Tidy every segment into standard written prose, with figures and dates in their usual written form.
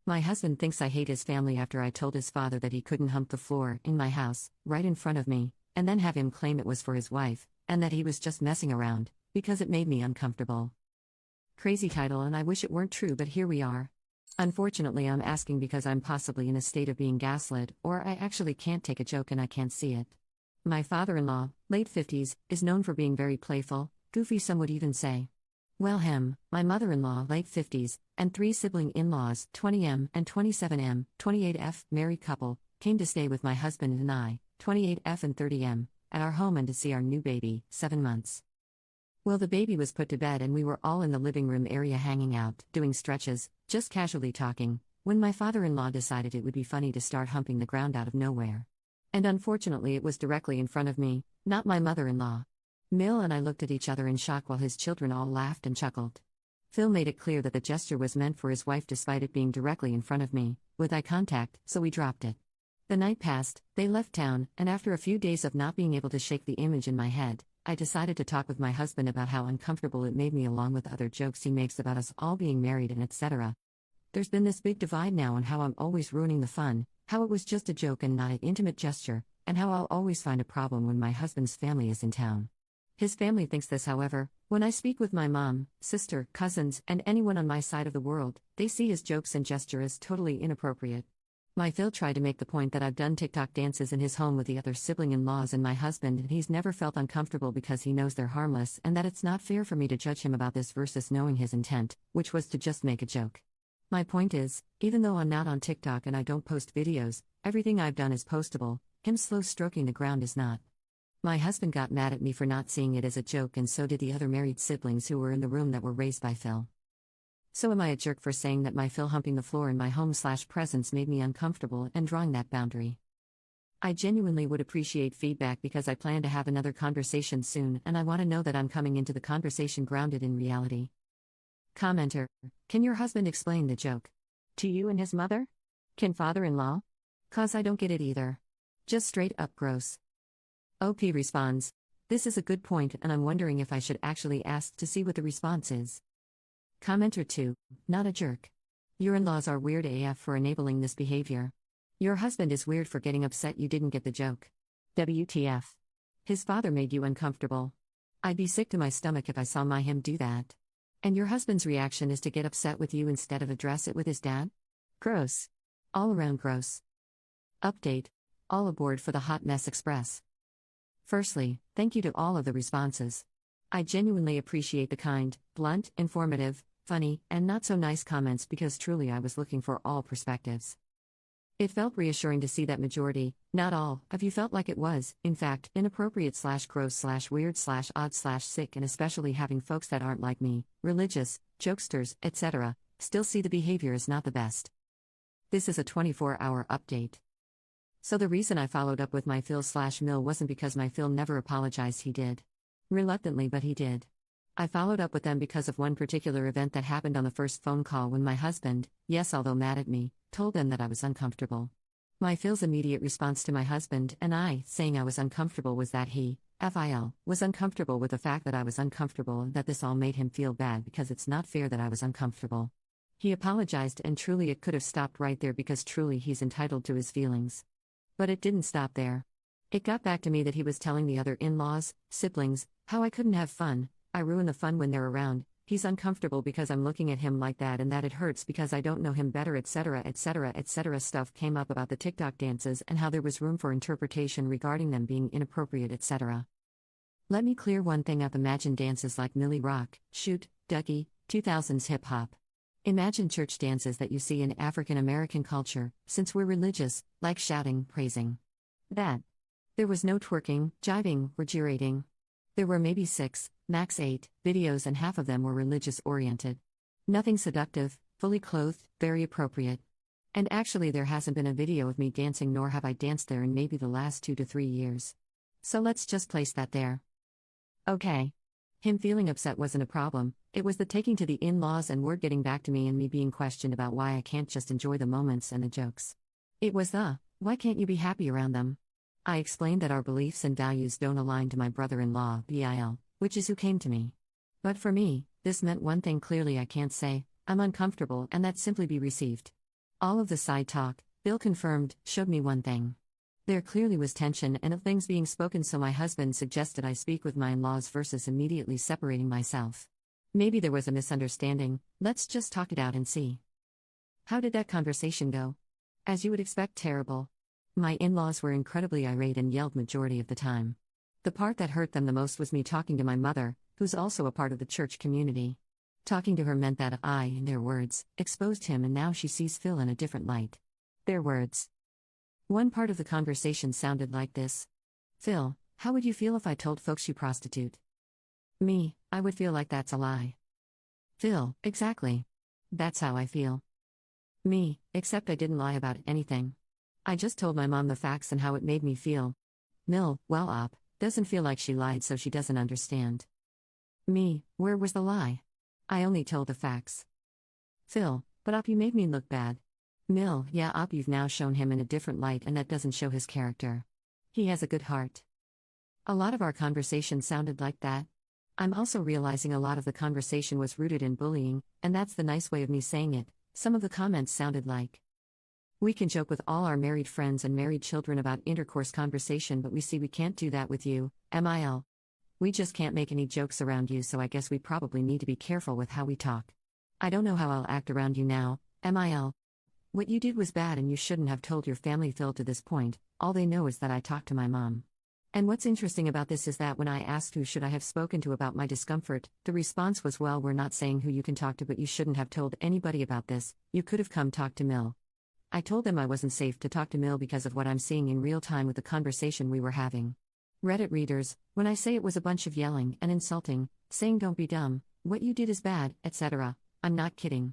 My husband thinks I hate his family after I told his father that he couldn't hump the floor in my house, right in front of me, and then have him claim it was for his wife, and that he was just messing around, because it made me uncomfortable. Crazy title, and I wish it weren't true, but here we are. Unfortunately, I'm asking because I'm possibly in a state of being gaslit, or I actually can't take a joke and I can't see it. My father-in-law, late 50s, is known for being very playful, goofy, some would even say. Well, my mother-in-law, late 50s, and 3 sibling in-laws, 20M and 27M, 28F, married couple, came to stay with my husband and I, 28F and 30M, at our home and to see our new baby, 7 months. Well, the baby was put to bed and we were all in the living room area hanging out, doing stretches, just casually talking, when my father-in-law decided it would be funny to start humping the ground out of nowhere. And unfortunately it was directly in front of me, not my mother-in-law. Mill and I looked at each other in shock while his children all laughed and chuckled. Phil made it clear that the gesture was meant for his wife despite it being directly in front of me, with eye contact, so we dropped it. The night passed, they left town, and after a few days of not being able to shake the image in my head, I decided to talk with my husband about how uncomfortable it made me along with other jokes he makes about us all being married and etc. There's been this big divide now on how I'm always ruining the fun, how it was just a joke and not an intimate gesture, and how I'll always find a problem when my husband's family is in town. His family thinks this, however, when I speak with my mom, sister, cousins, and anyone on my side of the world, they see his jokes and gesture as totally inappropriate. My Phil tried to make the point that I've done TikTok dances in his home with the other sibling-in-laws and my husband, and he's never felt uncomfortable because he knows they're harmless and that it's not fair for me to judge him about this versus knowing his intent, which was to just make a joke. My point is, even though I'm not on TikTok and I don't post videos, everything I've done is postable, him slow stroking the ground is not. My husband got mad at me for not seeing it as a joke, and so did the other married siblings who were in the room that were raised by Phil. So am I a jerk for saying that my Phil humping the floor in my home/presence made me uncomfortable and drawing that boundary? I genuinely would appreciate feedback because I plan to have another conversation soon and I want to know that I'm coming into the conversation grounded in reality. Commenter: can your husband explain the joke to you and his mother? Can father-in-law? 'Cause I don't get it either. Just straight up gross. OP responds: this is a good point and I'm wondering if I should actually ask to see what the response is. Commenter 2: not a jerk. Your in-laws are weird AF for enabling this behavior. Your husband is weird for getting upset you didn't get the joke. WTF. His father made you uncomfortable. I'd be sick to my stomach if I saw my him do that. And your husband's reaction is to get upset with you instead of address it with his dad? Gross. All around gross. Update: all aboard for the Hot Mess Express. Firstly, thank you to all of the responses. I genuinely appreciate the kind, blunt, informative, funny, and not so nice comments because truly I was looking for all perspectives. It felt reassuring to see that majority, not all, of you felt like it was, in fact, inappropriate/gross/weird/odd/sick, and especially having folks that aren't like me, religious, jokesters, etc., still see the behavior as not the best. This is a 24-hour update. So the reason I followed up with my Phil/Mill wasn't because my Phil never apologized, he did. Reluctantly, but he did. I followed up with them because of one particular event that happened on the first phone call when my husband, yes although mad at me, told them that I was uncomfortable. My Phil's immediate response to my husband and I saying I was uncomfortable was that he, FIL, was uncomfortable with the fact that I was uncomfortable and that this all made him feel bad because it's not fair that I was uncomfortable. He apologized and truly it could have stopped right there because truly he's entitled to his feelings. But it didn't stop there. It got back to me that he was telling the other in-laws, siblings, how I couldn't have fun, I ruin the fun when they're around, he's uncomfortable because I'm looking at him like that and that it hurts because I don't know him better, etc., etc., etc. Stuff came up about the TikTok dances and how there was room for interpretation regarding them being inappropriate, etc. Let me clear one thing up: imagine dances like Millie Rock, Shoot, Ducky, 2000s hip-hop. Imagine church dances that you see in African American culture, since we're religious, like shouting, praising. That. There was no twerking, jiving, or gyrating. There were maybe 6, max 8, videos and half of them were religious-oriented. Nothing seductive, fully clothed, very appropriate. And actually there hasn't been a video of me dancing nor have I danced there in maybe the last 2 to 3 years. So let's just place that there. Okay. Him feeling upset wasn't a problem, it was the taking to the in-laws and word getting back to me and me being questioned about why I can't just enjoy the moments and the jokes. It was the, why can't you be happy around them? I explained that our beliefs and values don't align to my brother-in-law, BIL, which is who came to me. But for me, this meant one thing clearly: I can't say, I'm uncomfortable, and that simply be received. All of the side talk, Bill confirmed, showed me one thing. There clearly was tension and of things being spoken, so my husband suggested I speak with my in-laws versus immediately separating myself. Maybe there was a misunderstanding, let's just talk it out and see. How did that conversation go? As you would expect, terrible. My in-laws were incredibly irate and yelled majority of the time. The part that hurt them the most was me talking to my mother, who's also a part of the church community. Talking to her meant that I, in their words, exposed him, and now she sees Phil in a different light. Their words. One part of the conversation sounded like this. Phil, how would you feel if I told folks you prostitute? Me, I would feel like that's a lie. Phil, exactly. That's how I feel. Me, except I didn't lie about anything. I just told my mom the facts and how it made me feel. Mill, well, Op, doesn't feel like she lied, so she doesn't understand. Me, where was the lie? I only told the facts. Phil, but Op, you made me look bad. Mill, yeah, Op, you've now shown him in a different light, and that doesn't show his character. He has a good heart. A lot of our conversation sounded like that. I'm also realizing a lot of the conversation was rooted in bullying, and that's the nice way of me saying it. Some of the comments sounded like, we can joke with all our married friends and married children about intercourse conversation, but we see we can't do that with you, MIL. We just can't make any jokes around you, so I guess we probably need to be careful with how we talk. I don't know how I'll act around you now, MIL. What you did was bad and you shouldn't have told your family, Phil. To this point, all they know is that I talked to my mom. And what's interesting about this is that when I asked who should I have spoken to about my discomfort, the response was, well, we're not saying who you can talk to, but you shouldn't have told anybody about this. You could have come talk to Mill. I told them I wasn't safe to talk to Mill because of what I'm seeing in real time with the conversation we were having. Reddit readers, when I say it was a bunch of yelling and insulting, saying don't be dumb, what you did is bad, etc., I'm not kidding.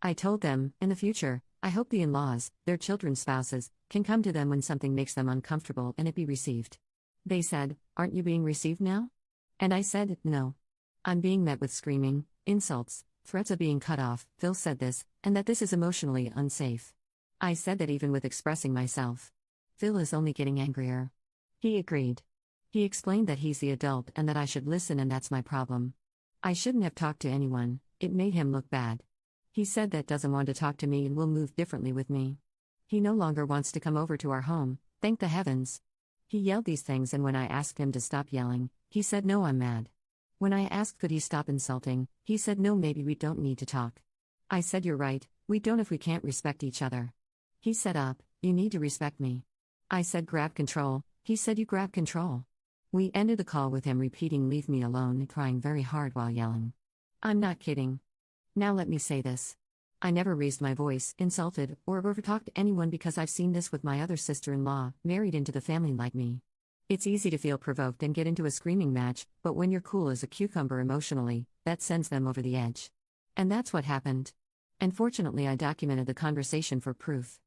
I told them, in the future, I hope the in-laws, their children's spouses, can come to them when something makes them uncomfortable and it be received. They said, aren't you being received now? And I said, no. I'm being met with screaming, insults, threats of being cut off. Phil said this, and that this is emotionally unsafe. I said that even with expressing myself, Phil is only getting angrier. He agreed. He explained that he's the adult and that I should listen, and that's my problem. I shouldn't have talked to anyone, it made him look bad. He said that doesn't want to talk to me and will move differently with me. He no longer wants to come over to our home, thank the heavens. He yelled these things, and when I asked him to stop yelling, he said no, I'm mad. When I asked could he stop insulting, he said no, maybe we don't need to talk. I said you're right, we don't if we can't respect each other. He said up, you need to respect me. I said grab control, he said you grab control. We ended the call with him repeating leave me alone and crying very hard while yelling. I'm not kidding. Now let me say this. I never raised my voice, insulted, or overtalked anyone because I've seen this with my other sister-in-law, married into the family like me. It's easy to feel provoked and get into a screaming match, but when you're cool as a cucumber emotionally, that sends them over the edge. And that's what happened. And fortunately I documented the conversation for proof.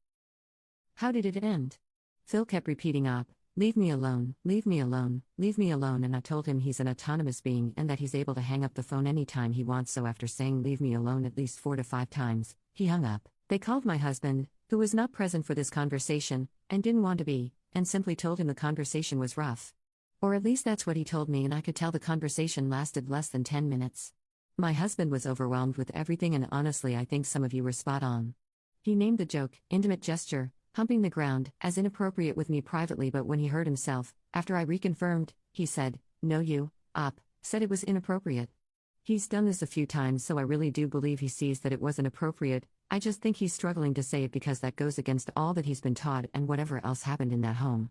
How did it end? Phil kept repeating up, leave me alone, leave me alone, leave me alone, and I told him he's an autonomous being and that he's able to hang up the phone anytime he wants, so after saying leave me alone at least 4 to 5 times, he hung up. They called my husband, who was not present for this conversation, and didn't want to be, and simply told him the conversation was rough. Or at least that's what he told me, and I could tell the conversation lasted less than 10 minutes. My husband was overwhelmed with everything, and honestly I think some of you were spot on. He named the joke, intimate gesture, humping the ground, as inappropriate with me privately, but when he heard himself, after I reconfirmed, he said, no you, Op, said it was inappropriate. He's done this a few times, so I really do believe he sees that it wasn't appropriate. I just think he's struggling to say it because that goes against all that he's been taught and whatever else happened in that home.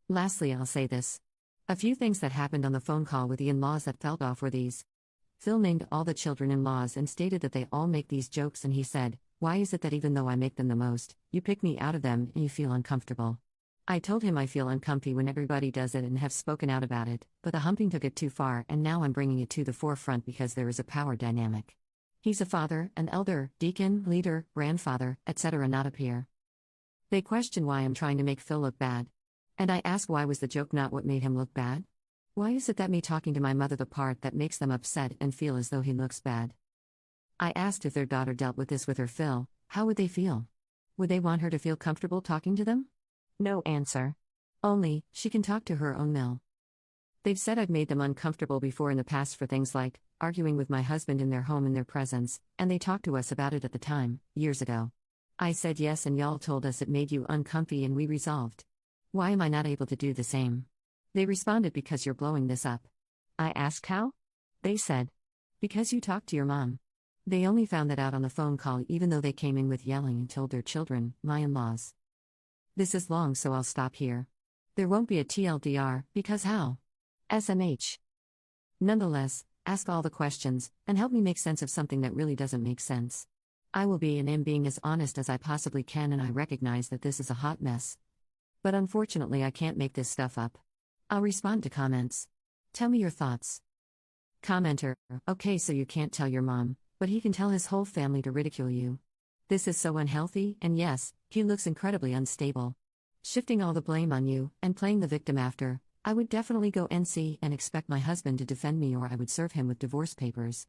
Lastly, I'll say this. A few things that happened on the phone call with the in-laws that felt off were these. Phil named all the children-in-laws and stated that they all make these jokes, and he said, why is it that even though I make them the most, you pick me out of them and you feel uncomfortable? I told him I feel uncomfy when everybody does it and have spoken out about it, but the humping took it too far, and now I'm bringing it to the forefront because there is a power dynamic. He's a father, an elder, deacon, leader, grandfather, etc., not a peer. They question why I'm trying to make Phil look bad. And I ask why was the joke not what made him look bad? Why is it that me talking to my mother the part that makes them upset and feel as though he looks bad? I asked if their daughter dealt with this with her Phil, how would they feel? Would they want her to feel comfortable talking to them? No answer. Only, she can talk to her own Mill. They've said I've made them uncomfortable before in the past for things like arguing with my husband in their home in their presence, and they talked to us about it at the time, years ago. I said yes, and y'all told us it made you uncomfy, and we resolved. Why am I not able to do the same? They responded, because you're blowing this up. I asked how? They said, because you talked to your mom. They only found that out on the phone call, even though they came in with yelling and told their children, my in-laws. This is long, so I'll stop here. There won't be a TLDR, because how? SMH. Nonetheless, ask all the questions, and help me make sense of something that really doesn't make sense. I will be and am being as honest as I possibly can, and I recognize that this is a hot mess. But unfortunately, I can't make this stuff up. I'll respond to comments. Tell me your thoughts. Commenter: okay, so you can't tell your mom, but he can tell his whole family to ridicule you. This is so unhealthy, and yes, he looks incredibly unstable. Shifting all the blame on you, and playing the victim after, I would definitely go NC and expect my husband to defend me, or I would serve him with divorce papers.